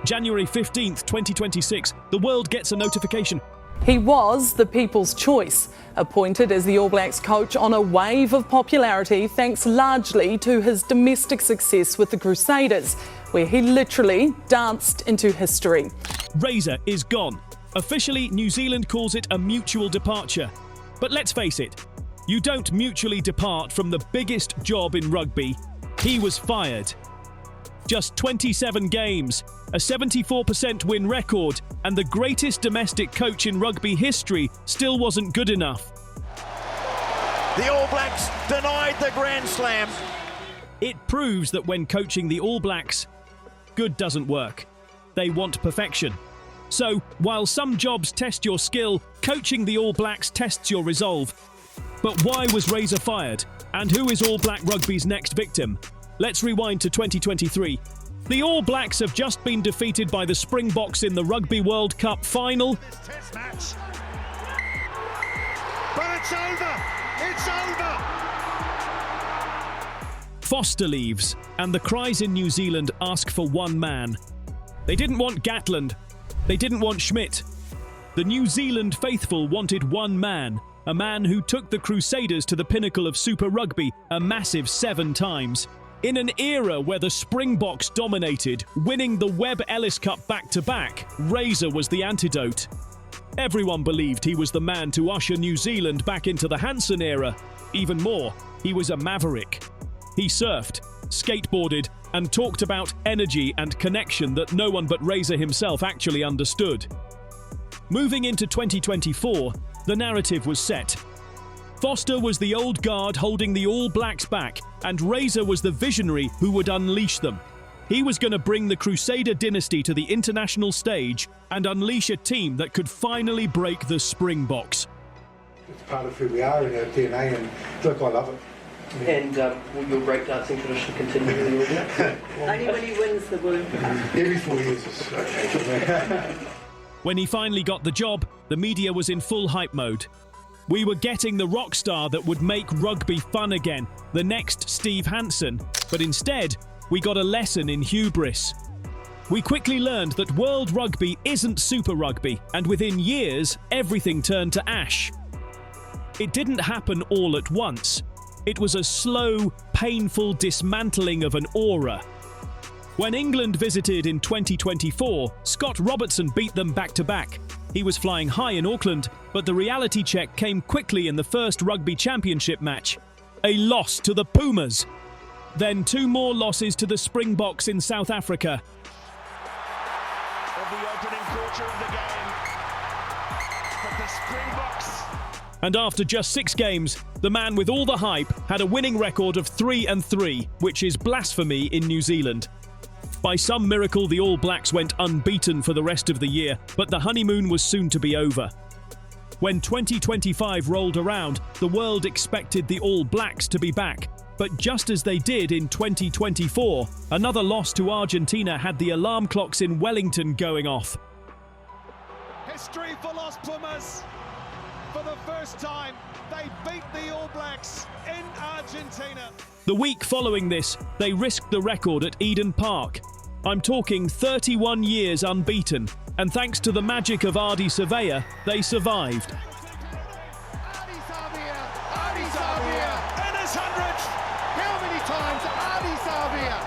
January 15th, 2026, the world gets a notification. He was the people's choice, appointed as the All Blacks coach on a wave of popularity thanks largely to his domestic success with the Crusaders, where he literally danced into history. Razer is gone. Officially, New Zealand calls it a mutual departure. But let's face it, you don't mutually depart from the biggest job in rugby. He was fired. Just 27 games, a 74% win record, and the greatest domestic coach in rugby history still wasn't good enough. The All Blacks denied the Grand Slam. It proves that when coaching the All Blacks, good doesn't work. They want perfection. So, while some jobs test your skill, coaching the All Blacks tests your resolve. But why was Razer fired? And who is All Black Rugby's next victim? Let's rewind to 2023. The All Blacks have just been defeated by the Springboks in the Rugby World Cup final. Test match. But it's over! It's over! Foster leaves, and the cries in New Zealand ask for one man. They didn't want Gatland. They didn't want Schmidt. The New Zealand faithful wanted one man, a man who took the Crusaders to the pinnacle of Super Rugby a massive 7 times. In an era where the Springboks dominated, winning the Webb Ellis Cup back-to-back, Razer was the antidote. Everyone believed he was the man to usher New Zealand back into the Hansen era. Even more, he was a maverick. He surfed, skateboarded, and talked about energy and connection that no one but Razer himself actually understood. Moving into 2024, the narrative was set. Foster was the old guard holding the All Blacks back, and Razer was the visionary who would unleash them. He was going to bring the Crusader dynasty to the international stage and unleash a team that could finally break the Springboks. It's part of who we are in our DNA, and look, I love it. And will your breakdancing tradition continue with the All Blacks? Only when he wins the World Cup. Every 4 years is okay. When he finally got the job, the media was in full hype mode. We were getting the rock star that would make rugby fun again, the next Steve Hansen, but instead, we got a lesson in hubris. We quickly learned that World Rugby isn't Super Rugby, and within years, everything turned to ash. It didn't happen all at once. It was a slow, painful dismantling of an aura. When England visited in 2024, Scott Robertson beat them back-to-back. He was flying high in Auckland, but the reality check came quickly in the first Rugby Championship match. A loss to the Pumas. Then 2 more losses to the Springboks in South Africa. Of the opening quarter of the game. But the Springboks. And after just 6 games, the man with all the hype had a winning record of 3-3, which is blasphemy in New Zealand. By some miracle, the All Blacks went unbeaten for the rest of the year, but the honeymoon was soon to be over. When 2025 rolled around, the world expected the All Blacks to be back. But just as they did in 2024, another loss to Argentina had the alarm clocks in Wellington going off. History for Los Pumas. For the first time, they beat the All Blacks in Argentina. The week following this, they risked the record at Eden Park. I'm talking 31 years unbeaten, and thanks to the magic of Ardie Savea, they survived. Ardie Savea in his 100th. How many times Ardie Savea?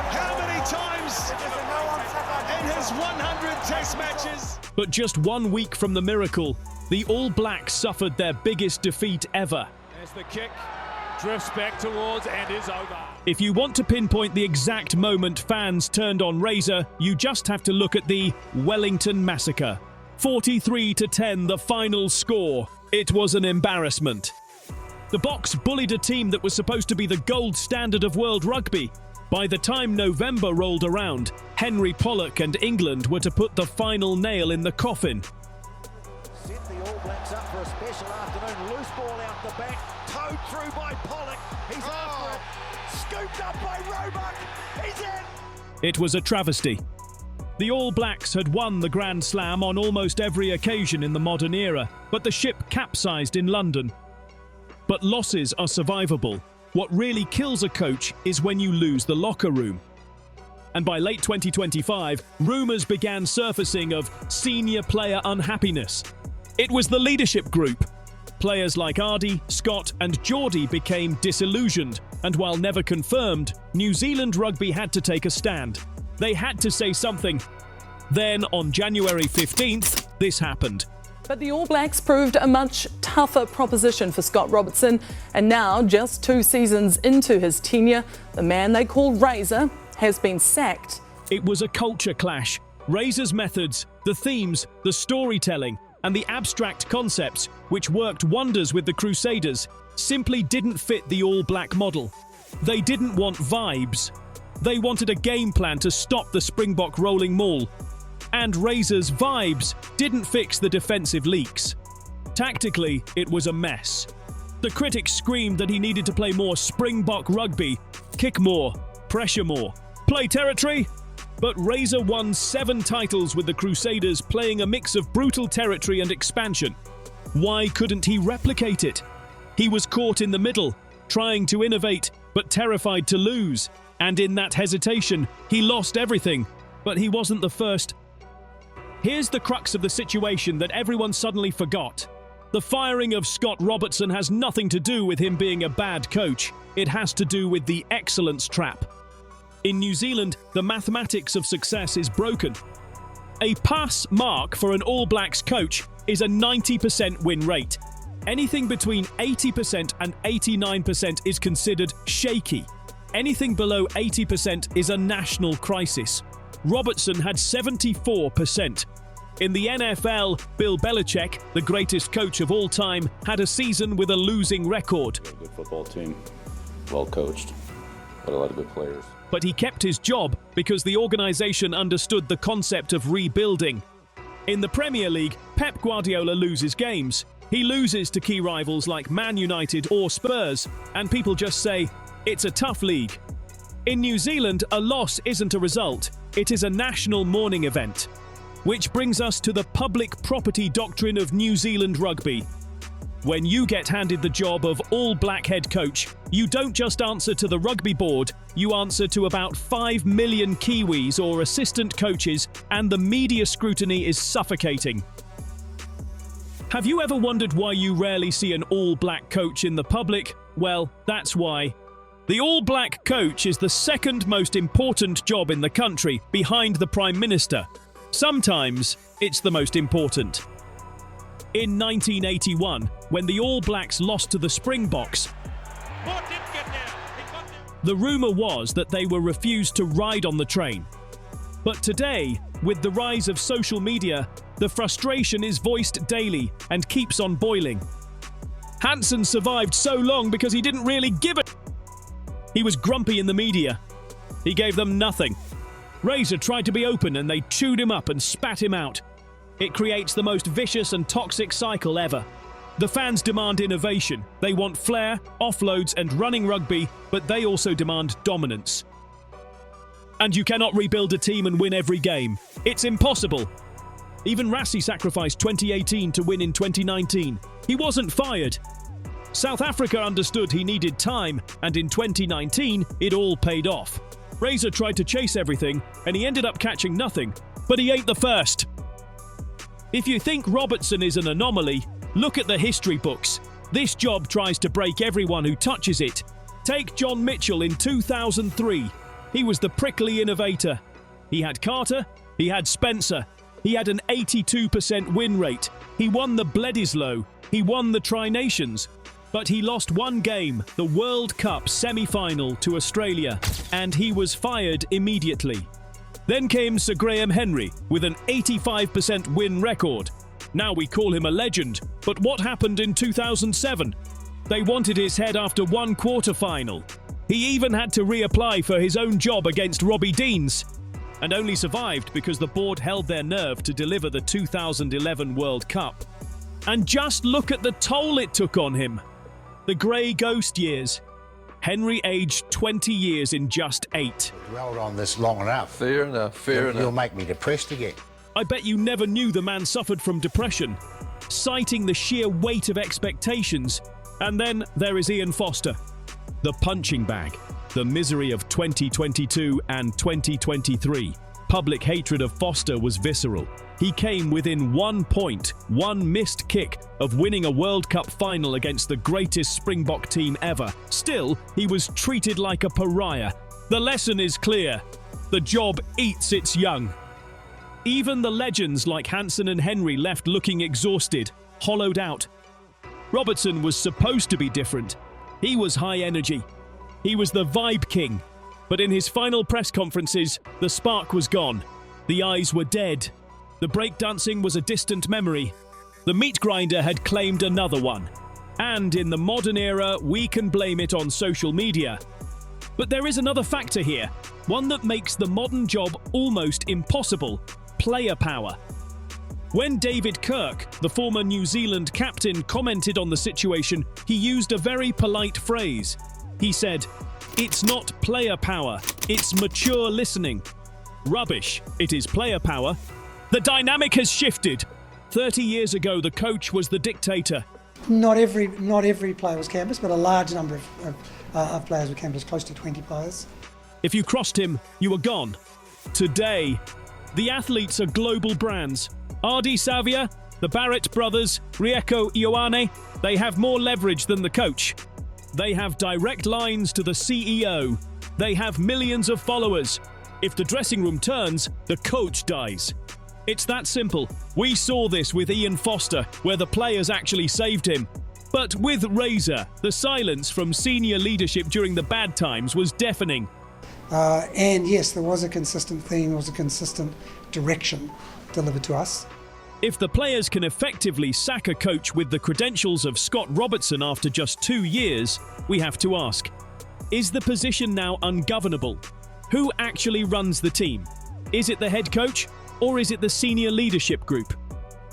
How many times in his 100 Test matches? But just 1 week from the miracle, the All Blacks suffered their biggest defeat ever. As the kick drifts back towards and is over. If you want to pinpoint the exact moment fans turned on Razer, you just have to look at the Wellington massacre. 43-10, the final score. It was an embarrassment. The Boks bullied a team that was supposed to be the gold standard of world rugby. By the time November rolled around, Henry Pollock and England were to put the final nail in the coffin. Set the All Blacks up for a special afternoon. Loose ball out the back. Towed through by Pollock. He's after it. Scooped up by Roebuck. He's in. It was a travesty. The All Blacks had won the Grand Slam on almost every occasion in the modern era, but the ship capsized in London. But losses are survivable. What really kills a coach is when you lose the locker room. And by late 2025, rumours began surfacing of senior player unhappiness. It was the leadership group. Players like Ardie, Scott and Geordie became disillusioned, and while never confirmed, New Zealand Rugby had to take a stand. They had to say something. Then, on January 15th, this happened. But the All Blacks proved a much tougher proposition for Scott Robertson, and now, just 2 seasons into his tenure, the man they call Razer has been sacked. It was a culture clash. Razer's methods, the themes, the storytelling, and the abstract concepts, which worked wonders with the Crusaders, simply didn't fit the All Black model. They didn't want vibes. They wanted a game plan to stop the Springbok rolling maul. And Razer's vibes didn't fix the defensive leaks. Tactically, it was a mess. The critics screamed that he needed to play more Springbok rugby, kick more, pressure more, play territory. But Razer won 7 titles with the Crusaders, playing a mix of brutal territory and expansion. Why couldn't he replicate it? He was caught in the middle, trying to innovate, but terrified to lose. And in that hesitation, he lost everything. But he wasn't the first. Here's the crux of the situation that everyone suddenly forgot. The firing of Scott Robertson has nothing to do with him being a bad coach. It has to do with the excellence trap. In New Zealand, the mathematics of success is broken. A pass mark for an All Blacks coach is a 90% win rate. Anything between 80% and 89% is considered shaky. Anything below 80% is a national crisis. Robertson had 74%. In the NFL, Bill Belichick, the greatest coach of all time, had a season with a losing record. A good football team, well coached, but a lot of good players. But he kept his job because the organization understood the concept of rebuilding. In the Premier League, Pep Guardiola loses games. He loses to key rivals like Man United or Spurs, and people just say, it's a tough league. In New Zealand, a loss isn't a result, it is a national mourning event. Which brings us to the public property doctrine of New Zealand Rugby. When you get handed the job of All Black head coach, you don't just answer to the rugby board, you answer to about 5 million Kiwis or assistant coaches, and the media scrutiny is suffocating. Have you ever wondered why you rarely see an All Black coach in the public? Well, that's why. The All Black coach is the second most important job in the country, behind the Prime Minister. Sometimes it's the most important. In 1981, when the All Blacks lost to the Springboks, the rumour was that they were refused to ride on the train. But today, with the rise of social media, the frustration is voiced daily and keeps on boiling. Hansen survived so long because he didn't really give it. He was grumpy in the media. He gave them nothing. Razer tried to be open and they chewed him up and spat him out. It creates the most vicious and toxic cycle ever. The fans demand innovation. They want flair, offloads and running rugby, but they also demand dominance. And you cannot rebuild a team and win every game. It's impossible. Even Rassie sacrificed 2018 to win in 2019. He wasn't fired. South Africa understood he needed time, and in 2019, it all paid off. Razer tried to chase everything, and he ended up catching nothing, but he ain't the first. If you think Robertson is an anomaly, look at the history books. This job tries to break everyone who touches it. Take John Mitchell in 2003. He was the prickly innovator. He had Carter, he had Spencer, he had an 82% win rate. He won the Bledisloe, he won the Tri-Nations. But he lost one game, the World Cup semi-final to Australia, and he was fired immediately. Then came Sir Graham Henry with an 85% win record. Now we call him a legend, but what happened in 2007? They wanted his head after one quarter-final. He even had to reapply for his own job against Robbie Deans, and only survived because the board held their nerve to deliver the 2011 World Cup. And just look at the toll it took on him. The grey ghost years. Henry aged 20 years in just 8. Dwelled on this long enough. Fair enough, fair enough. You'll make me depressed again. I bet you never knew the man suffered from depression, citing the sheer weight of expectations. And then there is Ian Foster, the punching bag. The misery of 2022 and 2023. Public hatred of Foster was visceral. He came within 1 point, one missed kick, of winning a World Cup final against the greatest Springbok team ever. Still, he was treated like a pariah. The lesson is clear. The job eats its young. Even the legends like Hansen and Henry left looking exhausted, hollowed out. Robertson was supposed to be different. He was high energy. He was the vibe king. But in his final press conferences, the spark was gone. The eyes were dead. The breakdancing was a distant memory. The meat grinder had claimed another one. And in the modern era, we can blame it on social media. But there is another factor here, one that makes the modern job almost impossible: player power. When David Kirk, the former New Zealand captain, commented on the situation, he used a very polite phrase. He said, "It's not player power, it's mature listening." Rubbish, it is player power. The dynamic has shifted. 30 years ago, the coach was the dictator. Not every player was campus, but a large number of players were campus, close to 20 players. If you crossed him, you were gone. Today, the athletes are global brands. Ardi Savia, the Barrett brothers, Rieko Ioane, they have more leverage than the coach. They have direct lines to the CEO. They have millions of followers. If the dressing room turns, the coach dies. It's that simple. We saw this with Ian Foster, where the players actually saved him. But with Razer, the silence from senior leadership during the bad times was deafening. And yes, there was a consistent theme, there was a consistent direction delivered to us. If the players can effectively sack a coach with the credentials of Scott Robertson after just 2 years, we have to ask, is the position now ungovernable? Who actually runs the team? Is it the head coach, or is it the senior leadership group?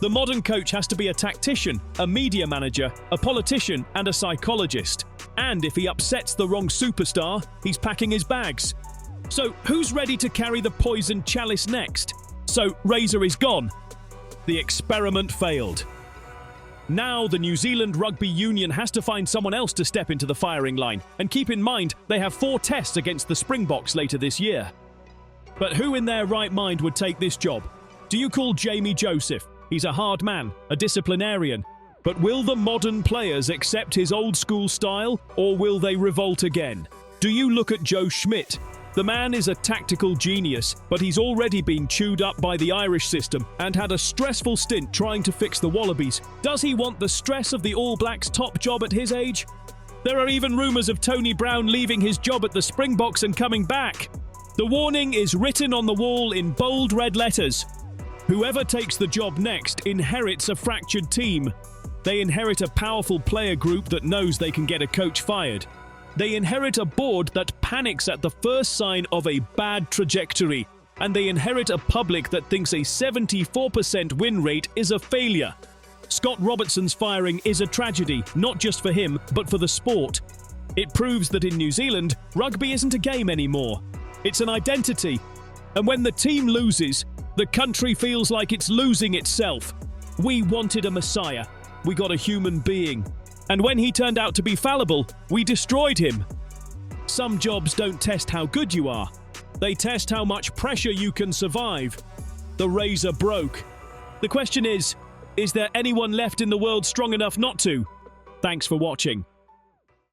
The modern coach has to be a tactician, a media manager, a politician, and a psychologist. And if he upsets the wrong superstar, he's packing his bags. So who's ready to carry the poisoned chalice next? So Razer is gone. The experiment failed. Now the New Zealand Rugby Union has to find someone else to step into the firing line. And keep in mind, they have 4 tests against the Springboks later this year. But who in their right mind would take this job? Do you call Jamie Joseph? He's a hard man, a disciplinarian. But will the modern players accept his old school style, or will they revolt again? Do you look at Joe Schmidt? The man is a tactical genius, but he's already been chewed up by the Irish system and had a stressful stint trying to fix the Wallabies. Does he want the stress of the All Blacks' top job at his age? There are even rumours of Tony Brown leaving his job at the Springboks and coming back. The warning is written on the wall in bold red letters. Whoever takes the job next inherits a fractured team. They inherit a powerful player group that knows they can get a coach fired. They inherit a board that panics at the first sign of a bad trajectory. And they inherit a public that thinks a 74% win rate is a failure. Scott Robertson's firing is a tragedy, not just for him, but for the sport. It proves that in New Zealand, rugby isn't a game anymore. It's an identity. And when the team loses, the country feels like it's losing itself. We wanted a messiah. We got a human being. And when he turned out to be fallible, we destroyed him. Some jobs don't test how good you are. They test how much pressure you can survive. The Razer broke. The question is there anyone left in the world strong enough not to? Thanks for watching.